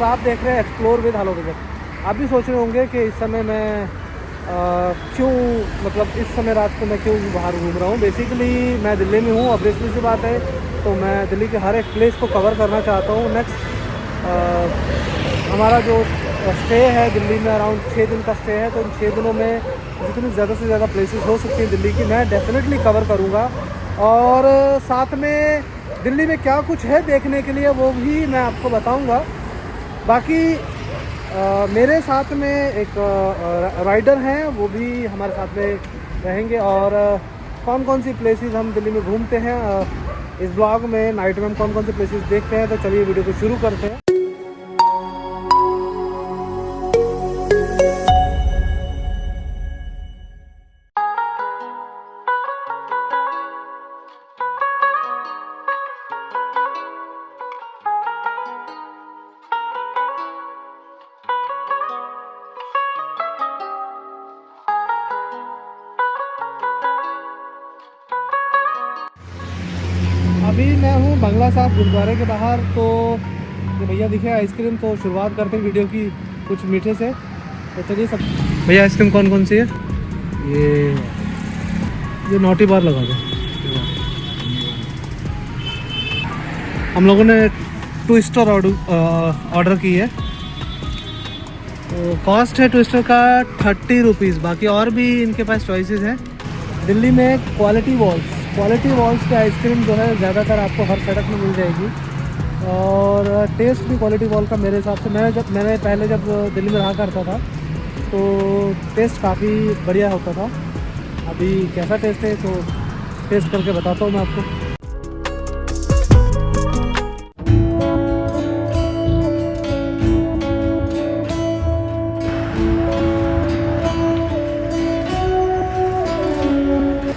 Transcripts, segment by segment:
आप देख रहे हैं एक्सप्लोर विद हेलो विज़न। आप भी सोच रहे होंगे कि इस समय मैं क्यों, मतलब इस समय रात को मैं क्यों बाहर घूम रहा हूँ। बेसिकली मैं दिल्ली में हूँ, ऑब्वियसली सी बात है, तो मैं दिल्ली के हर एक प्लेस को कवर करना चाहता हूँ। नेक्स्ट हमारा जो स्टे है दिल्ली में, अराउंड 6 दिन का स्टे है, तो इन 6 दिनों में जितनी ज़्यादा से ज़्यादा प्लेसेस हो सकती हैं दिल्ली की, मैं डेफिनेटली कवर करूँगा। और साथ में दिल्ली में क्या कुछ है देखने के लिए वो भी मैं आपको बताऊँगा। बाकी मेरे साथ में एक राइडर हैं, वो भी हमारे साथ में रहेंगे। और कौन कौन सी प्लेसेस हम दिल्ली में घूमते हैं, इस ब्लॉग में नाइट में हम कौन कौन से प्लेसेस देखते हैं, तो चलिए वीडियो को शुरू करते हैं। अभी मैं हूँ बंगला साहब गुरुद्वारे के बाहर। तो ये भैया दिखे आइसक्रीम, तो शुरुआत करते हैं वीडियो की कुछ मीठे से। तो चलिए सब भैया, आइसक्रीम कौन कौन सी है? ये नोटी बार लगा दो। हम लोगों ने ट्विस्टर ऑर्डर की है। तो कॉस्ट है ट्विस्टर का 30 रुपीज़। बाकी और भी इनके पास चॉइसेस हैं। दिल्ली में क्वालिटी वॉल्स की आइसक्रीम जो है ज़्यादातर आपको हर सड़क में मिल जाएगी। और टेस्ट भी क्वालिटी वॉल का मेरे हिसाब से, मैंने पहले जब दिल्ली में रहा करता था तो टेस्ट काफ़ी बढ़िया होता था। अभी कैसा टेस्ट है तो टेस्ट करके बताता हूँ मैं आपको।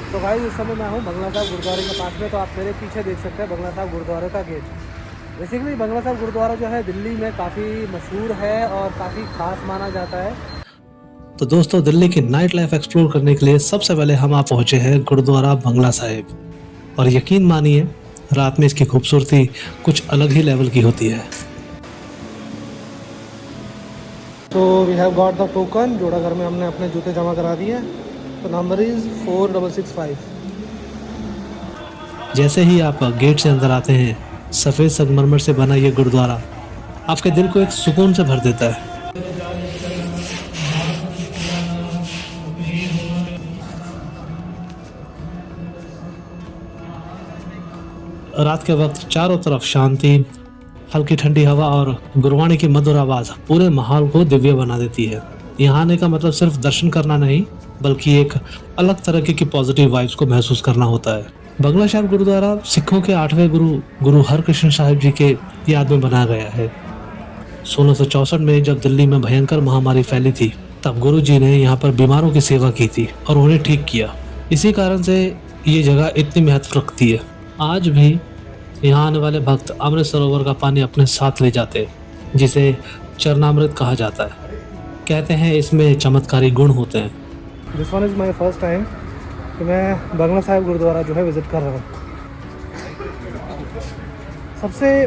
तो भाई इस समय मैं हूँ बंगला साहब गुरुद्वारे के पास में। तो आप मेरे पीछे देख सकते हैं बंगला साहब गुरुद्वारे का गेट। बेसिकली बंगला साहब गुरुद्वारा जो है दिल्ली में काफ़ी मशहूर है और काफ़ी ख़ास माना जाता है। तो दोस्तों, दिल्ली की नाइट लाइफ एक्सप्लोर करने के लिए सबसे पहले हम आप पहुंचे हैं गुरुद्वारा बंगला साहिब। और यकीन मानिए, रात में इसकी खूबसूरती कुछ अलग ही लेवल की होती है। तो we have got the token. जोड़ा घर में हमने अपने जूते जमा करा दिए। तो नंबर इज़ 4665। जैसे ही आप गेट से अंदर आते हैं, सफ़ेद संगमरमर से बना ये गुरुद्वारा आपके दिल को एक सुकून से भर देता है। रात के वक्त चारों तरफ शांति, हल्की ठंडी हवा और गुरबाणी की मधुर आवाज पूरे माहौल को दिव्य बना देती है। यहाँ आने का मतलब सिर्फ दर्शन करना नहीं, बल्कि एक अलग तरह की पॉजिटिव वाइब्स को महसूस करना होता है। बंगला साहिब गुरुद्वारा सिखों के 8वें गुरु हरकृष्ण साहिब जी के याद में बनाया गया है। 1664 में जब दिल्ली में भयंकर महामारी फैली थी, तब गुरु जी ने यहाँ पर बीमारों की सेवा की थी और उन्हें ठीक किया। इसी कारण से ये जगह इतनी महत्व रखती है। आज भी यहाँ आने वाले भक्त अमृत सरोवर का पानी अपने साथ ले जाते हैं, जिसे चरणामृत कहा जाता है। कहते हैं इसमें चमत्कारी गुण होते हैं। This one is my first time कि मैं बंगला साहिब गुरुद्वारा जो है विज़िट कर रहा हूँ। सबसे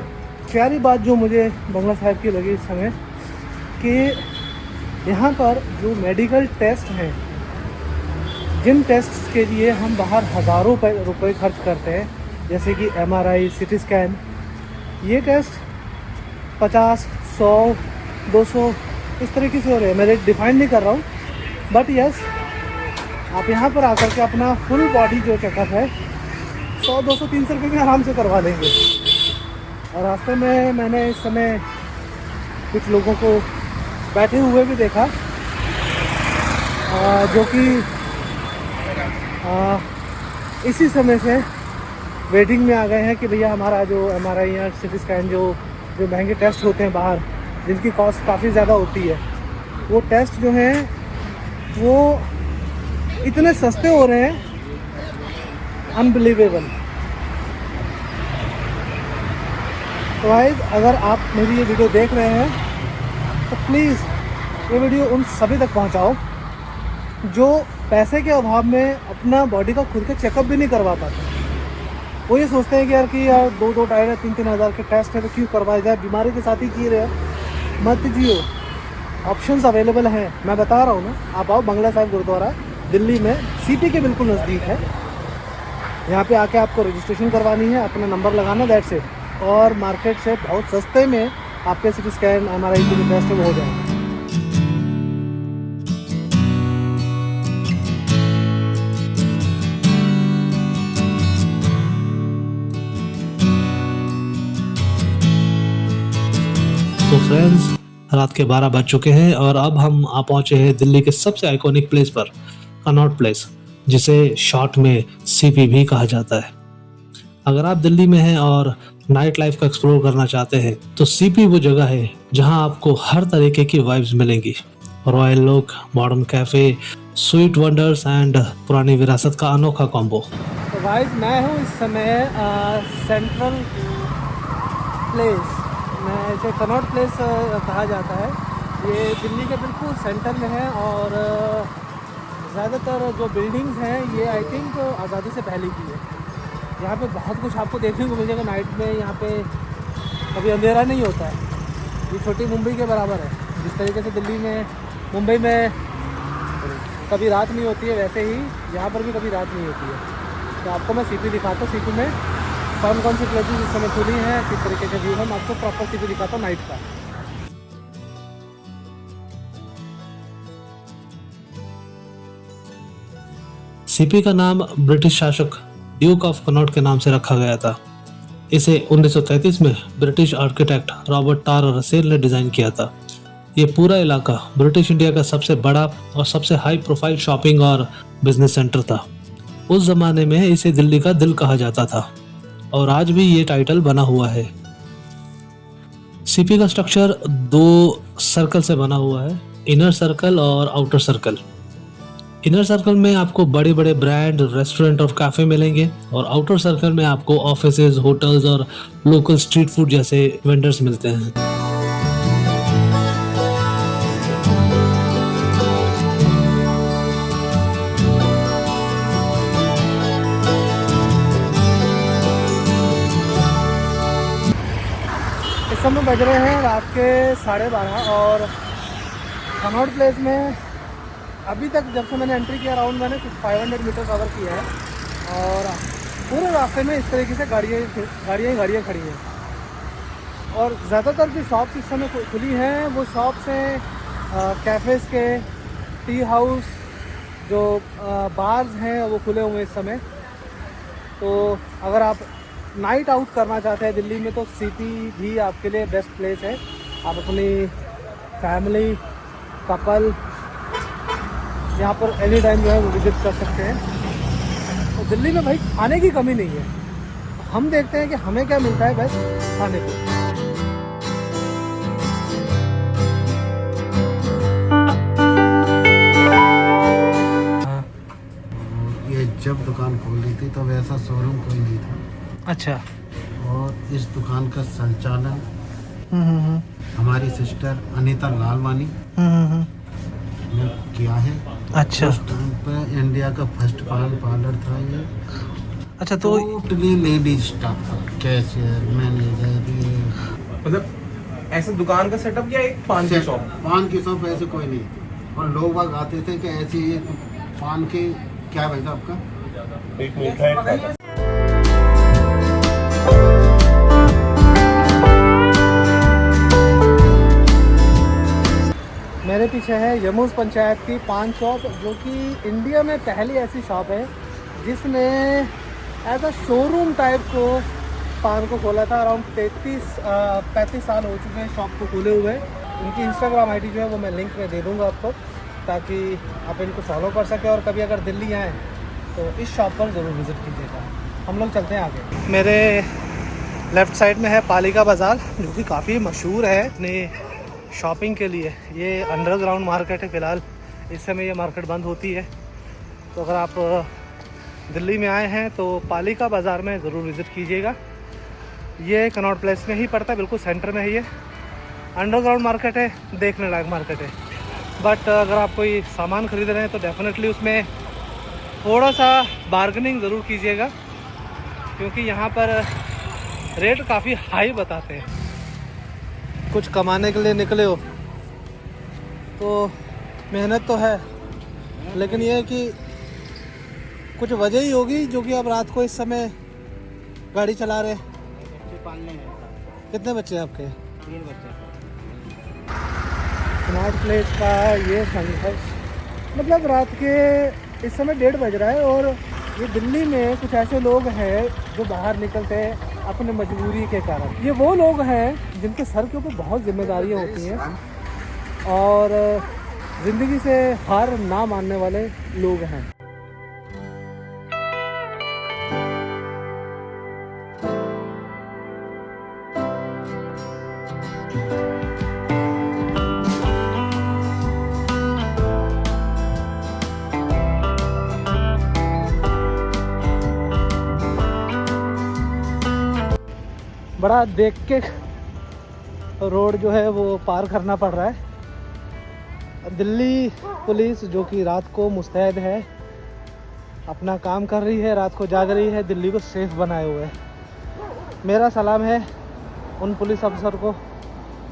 प्यारी बात जो मुझे बंगला साहिब की लगी इस समय, कि यहाँ पर जो मेडिकल टेस्ट हैं, जिन टेस्ट के लिए हम बाहर हज़ारों रुपए खर्च करते हैं, जैसे कि MRI, CT स्कैन, ये टेस्ट 50, 100, 200 इस तरीके से हो रहे हैं। मैं रेट डिफाइन नहीं कर रहा हूँ, बट यस, आप यहाँ पर आकर के अपना फुल बॉडी जो चेकअप है 100, 200, 300 रुपये में आराम से करवा लेंगे। और रास्ते में मैंने इस समय कुछ लोगों को बैठे हुए भी देखा, जो कि इसी समय से वेटिंग में आ गए हैं कि भैया हमारा जो MRI या CT स्कैन जो महंगे टेस्ट होते हैं बाहर, जिनकी कॉस्ट काफ़ी ज़्यादा होती है, वो टेस्ट जो हैं वो इतने सस्ते हो रहे हैं, अनबिलीवेबल। तो गाइस, अगर आप मेरी ये वीडियो देख रहे हैं तो प्लीज़ ये वीडियो उन सभी तक पहुंचाओ जो पैसे के अभाव में अपना बॉडी का खुद के चेकअप भी नहीं करवा पाते। वो ये सोचते हैं कि यार 2-2, 2,500, 3,000 के टेस्ट है तो क्यों करवाए जाए, बीमारी के साथ ही किए रहे। मत जियो, ऑप्शंस अवेलेबल हैं। मैं बता रहा हूँ ना, आप आओ बंगला साहिब गुरुद्वारा दिल्ली में, सीपी के बिल्कुल नज़दीक है। यहाँ पे आके आपको रजिस्ट्रेशन करवानी है, अपना नंबर लगाना, दैट्स इट। और मार्केट से बहुत सस्ते में आपके सिटी स्कैन MRI की जो टेस्ट है वो हो जाएगा। तो फ्रेंड्स, रात के 12 बज चुके हैं और अब हम आ पहुंचे हैं दिल्ली के सबसे आइकॉनिक प्लेस पर, कनॉट प्लेस, जिसे शॉर्ट में सीपी भी कहा जाता है। अगर आप दिल्ली में हैं और नाइट लाइफ को एक्सप्लोर करना चाहते हैं तो सीपी वो जगह है जहां आपको हर तरीके की वाइब्स मिलेंगी। Royal look, modern cafe, sweet wonders and पुरानी विरासत का अनोखा कॉम्बो। तो गाइस, मैं हूँ इस समय सेंट्रल प्लेस में, इसे कनॉट प्लेस कहा जाता है। ये दिल्ली के बिल्कुल सेंटर में है और ज़्यादातर जो बिल्डिंग्स हैं ये आई थिंक आज़ादी से पहले की है। यहाँ पे बहुत कुछ आपको देखने को मिल जाएगा नाइट में। यहाँ पे कभी अंधेरा नहीं होता है, ये छोटी मुंबई के बराबर है। जिस तरीके से दिल्ली में, मुंबई में कभी रात नहीं होती है, वैसे ही यहाँ पर भी कभी रात नहीं होती है। तो आपको मैं सीपी दिखाता हूँ, सीपी में कौन कौन सी प्लेसेस इस समय खुली हैं, किस तरीके के व्यू है, मैं आपको प्रॉपर सीपी दिखाता हूँ नाइट का। सीपी का नाम ब्रिटिश शासक ड्यूक ऑफ कनॉट के नाम से रखा गया था। इसे 1933 में ब्रिटिश आर्किटेक्ट रॉबर्ट टार रसेल ने डिजाइन किया था। ये पूरा इलाका ब्रिटिश इंडिया का सबसे बड़ा और सबसे हाई प्रोफाइल शॉपिंग और बिजनेस सेंटर था। उस जमाने में इसे दिल्ली का दिल कहा जाता था और आज भी ये टाइटल बना हुआ है। सीपी का स्ट्रक्चर 2 सर्कल से बना हुआ है, इनर सर्कल और आउटर सर्कल। इनर सर्कल में आपको बड़े बड़े ब्रांड, रेस्टोरेंट और काफ़े मिलेंगे और आउटर सर्कल में आपको ऑफिसेज, होटल्स और लोकल स्ट्रीट फूड जैसे वेंडर्स मिलते हैं। इस समय बज रहे हैं रात के 12:30 और कनॉट प्लेस में अभी तक जब से मैंने एंट्री किया अराउंड मैंने 500 मीटर कवर किया है और पूरे रास्ते में इस तरीके से गाड़ियाँ खड़ी हैं। और ज़्यादातर जो शॉप्स इस समय खुली हैं वो शॉप्स हैं कैफ़ेज़ के, टी हाउस, जो बार्स हैं वो खुले हुए इस समय। तो अगर आप नाइट आउट करना चाहते हैं दिल्ली में तो सीपी भी आपके लिए बेस्ट प्लेस है। आप अपनी फैमिली, कपल यहाँ पर एनी टाइम जो है वो विज़िट कर सकते हैं। तो दिल्ली में भाई खाने की कमी नहीं है। हम देखते हैं कि हमें क्या मिलता है बेस्ट खाने को। ये जब दुकान खोल रही थी तब ऐसा शोरूम कोई नहीं था। अच्छा। और इस दुकान का संचालन हमारी सिस्टर अनीता लालवानी ने किया है। अच्छा। उस टाइम पे इंडिया का फर्स्ट पार्लर था ये। अच्छा, तो टोटली लेडीज स्टाफ था, कैशियर, मैनेजर, ये मतलब ऐसे दुकान का सेटअप या एक पान की शॉप? पान की शॉप ऐसे कोई नहीं थी। और लोग बाग आते थे कि ऐसी ये पान की क्या भाई आपका एक मिनट। मेरे पीछे है यमूस पंचायत की पान शॉप, जो कि इंडिया में पहली ऐसी शॉप है जिसने एज अ शोरूम टाइप को पान को खोला था। अराउंड 35 साल हो चुके हैं शॉप को खोले हुए। इनकी इंस्टाग्राम आईडी जो है वो मैं लिंक में दे दूँगा आपको, ताकि आप इनको फॉलो कर सकें। और कभी अगर दिल्ली आएँ तो इस शॉप पर ज़रूर विज़िट कीजिएगा। हम लोग चलते हैं आगे। मेरे लेफ़्ट साइड में है पालिका बाज़ार, जो कि काफ़ी मशहूर है अपने शॉपिंग के लिए। ये अंडरग्राउंड मार्केट है फ़िलहाल, इस समय ये मार्केट बंद होती है। तो अगर आप दिल्ली में आए हैं तो पालिका बाज़ार में ज़रूर विज़िट कीजिएगा। ये कनॉट प्लेस में ही पड़ता है, बिल्कुल सेंटर में ही है। अंडरग्राउंड मार्केट है, देखने लायक मार्केट है। बट अगर आप कोई सामान ख़रीद रहे हैं तो डेफिनेटली उसमें थोड़ा सा बार्गेनिंग ज़रूर कीजिएगा, क्योंकि यहाँ पर रेट काफ़ी हाई बताते हैं। कुछ कमाने के लिए निकले हो तो मेहनत तो है, लेकिन ये है कि कुछ वजह ही होगी जो कि आप रात को इस समय गाड़ी चला रहे हैं। कितने बच्चे हैं आपके? 3 बच्चे। स्मार्ट प्लेस का ये संघर्ष, मतलब रात के इस समय 1:30 बज रहा है और ये दिल्ली में कुछ ऐसे लोग हैं जो बाहर निकलते हैं अपने मजबूरी के कारण। ये वो लोग हैं जिनके सर के ऊपर बहुत जिम्मेदारियां होती हैं और ज़िंदगी से हार ना मानने वाले लोग हैं। बड़ा देख के रोड जो है वो पार करना पड़ रहा है। दिल्ली पुलिस जो कि रात को मुस्तैद है, अपना काम कर रही है, रात को जाग रही है, दिल्ली को सेफ बनाए हुए है। मेरा सलाम है उन पुलिस अफसर को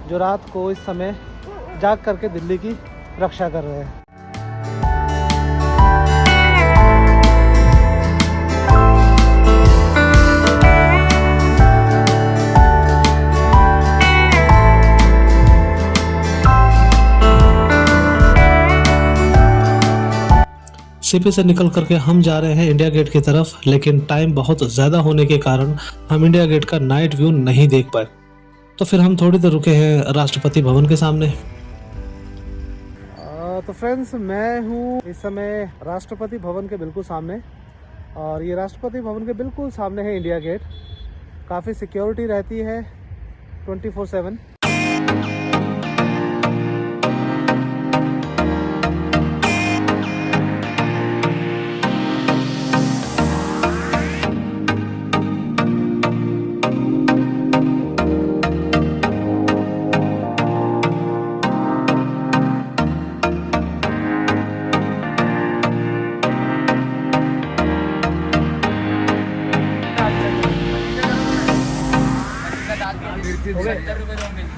जो रात को इस समय जाग करके दिल्ली की रक्षा कर रहे हैं। सीपी से निकल करके हम जा रहे हैं इंडिया गेट की तरफ, लेकिन टाइम बहुत ज़्यादा होने के कारण हम इंडिया गेट का नाइट व्यू नहीं देख पाए। तो फिर हम थोड़ी देर रुके हैं राष्ट्रपति भवन के सामने। तो फ्रेंड्स, मैं हूँ इस समय राष्ट्रपति भवन के बिल्कुल सामने, और ये राष्ट्रपति भवन के बिल्कुल सामने है इंडिया गेट। काफ़ी सिक्योरिटी रहती है 24/7।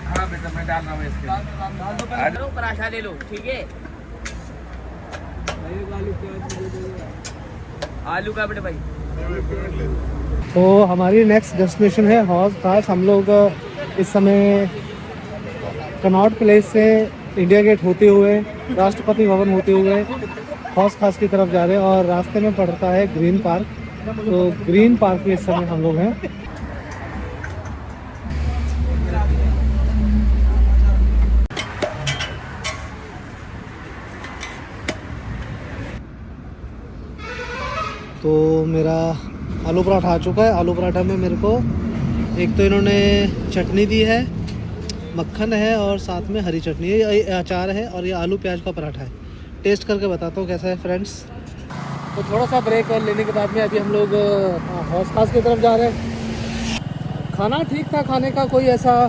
हाँ बेटा, मैं डाल रहा हूँ इसके ऊपर आशा ले लो, ठीक है। आलू का बेटे भाई। तो हमारी नेक्स्ट डेस्टिनेशन है हौज खास। हम लोग इस समय कनॉट प्लेस से इंडिया गेट होते हुए, राष्ट्रपति भवन होते हुए हौज खास की तरफ जा रहे हैं, और रास्ते में पड़ता है ग्रीन पार्क। तो ग्रीन पार्क में इस समय हम लोग हैं। तो मेरा आलू पराठा आ चुका है। आलू पराठा में मेरे को एक तो इन्होंने चटनी दी है, मक्खन है और साथ में हरी चटनी है, ये अचार है, और ये आलू प्याज का पराठा है। टेस्ट करके बताता हूँ कैसा है फ्रेंड्स। तो थोड़ा सा ब्रेक और लेने के बाद में अभी हम लोग हौज खास की तरफ जा रहे हैं। खाना ठीक था, खाने का कोई ऐसा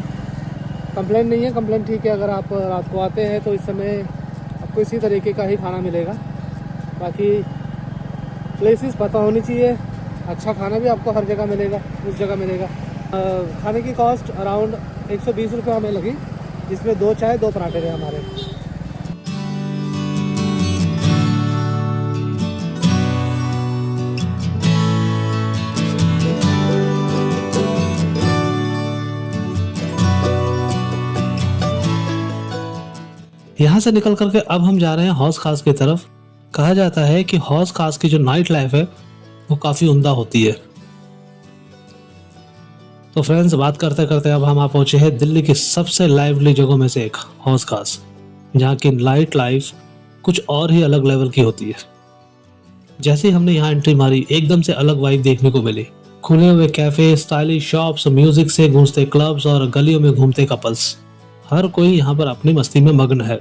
कंप्लेंट नहीं है। कंप्लेंट ठीक है, अगर आप रात को आते हैं तो इस समय आपको इसी तरीके का ही खाना मिलेगा। बाकी प्लेसेस पता होनी चाहिए, अच्छा खाना भी आपको हर जगह मिलेगा, उस जगह मिलेगा। खाने की कॉस्ट अराउंड 120 रुपये हमें लगी, जिसमें 2 चाय 2 पराठे थे हमारे। यहाँ से निकल करके अब हम जा रहे हैं हौज खास की तरफ। कहा जाता है कि हौज खास की जो नाइट लाइफ है वो काफ़ी उम्दा होती है। तो फ्रेंड्स, बात करते करते अब हम आ पहुंचे हैं दिल्ली की सबसे लाइवली जगहों में से एक, हौज खास, जहाँ की नाइट लाइफ कुछ और ही अलग लेवल की होती है। जैसे ही हमने यहाँ एंट्री मारी, एकदम से अलग वाइब देखने को मिली। खुले हुए कैफे, स्टाइलिश शॉप्स, म्यूजिक से गूंजते क्लब्स और गलियों में घूमते कपल्स, हर कोई यहाँ पर अपनी मस्ती में मग्न है।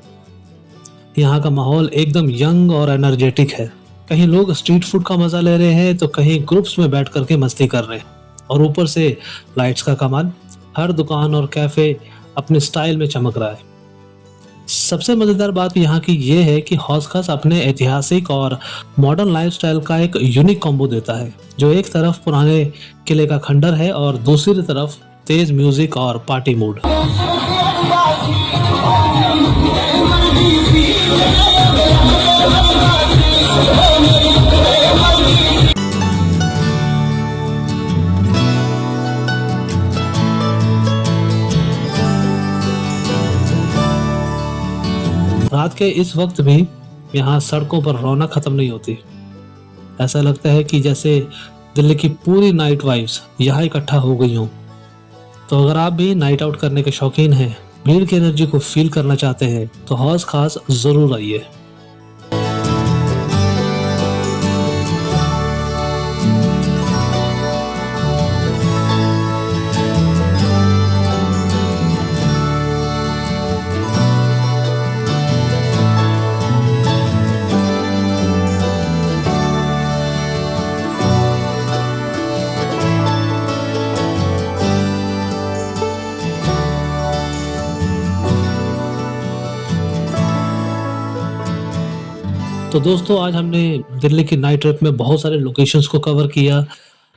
यहाँ का माहौल एकदम यंग और एनर्जेटिक है। कहीं लोग स्ट्रीट फूड का मजा ले रहे हैं तो कहीं ग्रुप्स में बैठ करके मस्ती कर रहे हैं, और ऊपर से लाइट्स का कमाल। हर दुकान और कैफे अपने स्टाइल में चमक रहा है। सबसे मजेदार बात यहाँ की ये है कि हौज खास अपने ऐतिहासिक और मॉडर्न लाइफस्टाइल का एक यूनिक कॉम्बो देता है, जो एक तरफ पुराने किले का खंडर है और दूसरी तरफ तेज म्यूजिक और पार्टी मूड। के इस वक्त भी यहाँ सड़कों पर रौनक खत्म नहीं होती। ऐसा लगता है कि जैसे दिल्ली की पूरी नाइट वाइब्स यहाँ इकट्ठा हो गई हों। तो अगर आप भी नाइट आउट करने के शौकीन हैं, भीड़ की एनर्जी को फील करना चाहते हैं, तो हौज खास जरूर आइए। तो दोस्तों, आज हमने दिल्ली की नाइट ट्रिप में बहुत सारे लोकेशंस को कवर किया।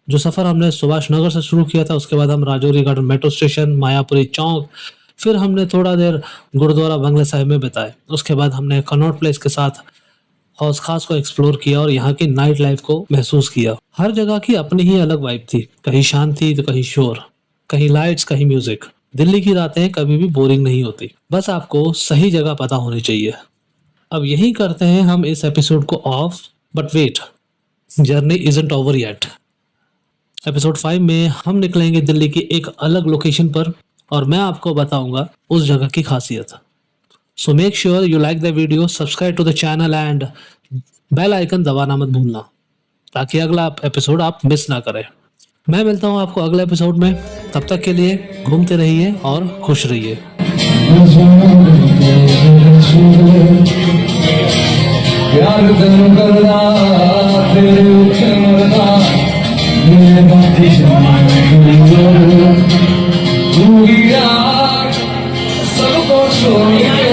जो सफ़र हमने सुभाष नगर से शुरू किया था, उसके बाद हम Rajouri garden metro station, Mayapuri चौक, फिर हमने थोड़ा देर गुरुद्वारा बंगला साहिब में बिताए। उसके बाद हमने कनॉट प्लेस के साथ हौज खास को एक्सप्लोर किया और यहाँ की नाइट लाइफ को महसूस किया। हर जगह की अपनी ही अलग वाइब थी, कहीं शांति तो कहीं शोर, कहीं लाइट्स कहीं म्यूजिक। दिल्ली की रातें कभी भी बोरिंग नहीं होती, बस आपको सही जगह पता होनी चाहिए। अब यही करते हैं हम इस एपिसोड को off, but wait, journey isn't over yet. Episode 5 में हम निकलेंगे दिल्ली की एक अलग लोकेशन पर और मैं आपको बताऊंगा उस जगह की खासियत। So make sure you like the video, subscribe to the channel and bell icon दबाना मत भूलना, ताकि अगला एपिसोड आप मिस ना करें। मैं मिलता हूं आपको अगले एपिसोड में, तब तक के लिए घूमते रहिए और खुश रहिए। प्यार तेन करना तेरे उठे मरना मेरे बाती तू गिरा सबको छोड़ के,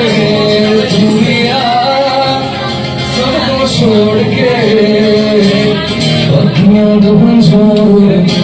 तू गिरा सबको छोड़ के, पत्नियां तो छोड़